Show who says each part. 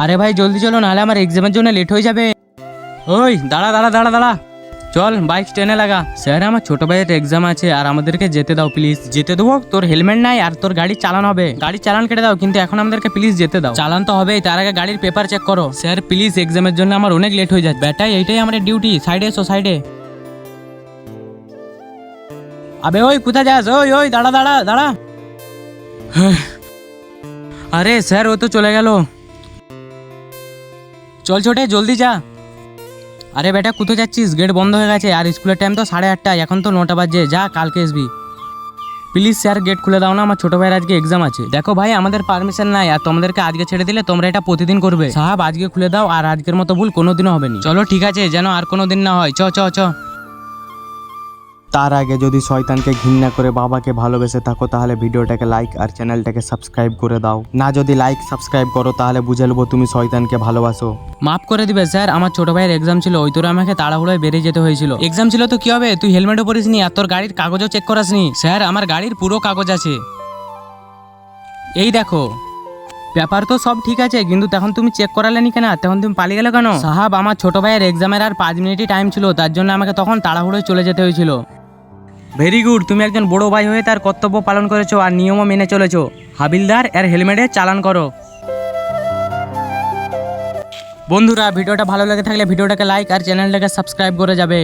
Speaker 1: আরে ভাই জলদি চলো, নাহলে আমার এক্সামের জন্য লেট হয়ে যাবে। ওই দাঁড়া দাঁড়া দাঁড়া দাঁড়া, চল বাইক স্ট্যান্ডে লাগা। স্যার আমার ছোট ভাইয়ের এক্সাম আছে আর আমাদেরকে যেতে দাও প্লিজ। যেতে দেবো? তোর হেলমেট নাই আর তোর গাড়ি চালান হবে। গাড়ি চালান কেটে দাও, কিন্তু এখন আমাদেরকে প্লিজ যেতে দাও। চালান তো হবেই, তার আগে গাড়ির পেপার চেক করো। স্যার প্লিজ, এক্সামের জন্য আমার অনেক লেট হয়ে যাচ্ছে। বেটাই এইটাই আমাদের ডিউটি। সাইডে এসো, সাইডে। আবে ওই কোথায় যাস? ওই ওই দাঁড়া দাঁড়া দাঁড়া। আরে স্যার ও তো চলে গেল। চল ছোটে জলদি যা। আরে বেটা কোথায় যাচ্ছিস? গেট বন্ধ হয়ে গেছে আর স্কুলের টাইম তো 8:30, এখন তো 9টা বাজে। যা, কালকে আসবি প্লিজ। স্যার গেট খুলে দাও না, আমার ছোট ভাইয়ের আজকে এক্সাম আছে। দেখো ভাই, আমাদের পারমিশন নাই আর তোমাদেরকে আজকে ছেড়ে দিলে তোমরা এটা প্রতিদিন করবে। সাহাব আজকে খুলে দাও, আর আজকের মতো ভুল কোনোদিনও হবে না। চলো ঠিক আছে, যেন আর কোনোদিন না হয়। চ চ চ।
Speaker 2: তার আগে যদি শয়তানকে ঘৃণা করে বাবাকে ভালোবেসে থাকো তাহলে ভিডিওটাকে লাইক আর চ্যানেলটাকে সাবস্ক্রাইব করে দাও। না যদি লাইক সাবস্ক্রাইব করো তাহলে বুঝে নেবো তুমি শয়তানকে ভালোবাসো।
Speaker 1: মাফ করে দিবে স্যার, আমার ছোট ভাইয়ের এক্সাম ছিল, ওই তোরা আমাকে তাড়াহুড়োয় বেরিয়ে যেতে হয়েছিল। এক্সাম ছিল তো কি হবে, তুই হেলমেটও পরিস নি আর তোর গাড়ির কাগজও চেক করাসনি। স্যার আমার গাড়ির পুরো কাগজ আছে, এই দেখো। ব্যাপার তো সব ঠিক আছে, কিন্তু তখন তুমি চেক করালেনি কেন? তখন তুমি পালিয়ে গেলে কেন? সাহাব আমার ছোট ভাইয়ের এক্সামের আর 5 মিনিটই টাইম ছিল, তার জন্য আমাকে তখন তাড়াহুড়োয় চলে যেতে হয়েছিল। ভেরি গুড, তুমি একজন বড় ভাই হয়ে তার কর্তব্য পালন করেছো আর নিয়মও মেনে চলেছো। হাবিলদার এর হেলমেটে চালান করো। বন্ধুরা ভিডিওটা ভালো লেগে থাকলে ভিডিওটাকে লাইক আর চ্যানেলটাকে সাবস্ক্রাইব করে যাবে।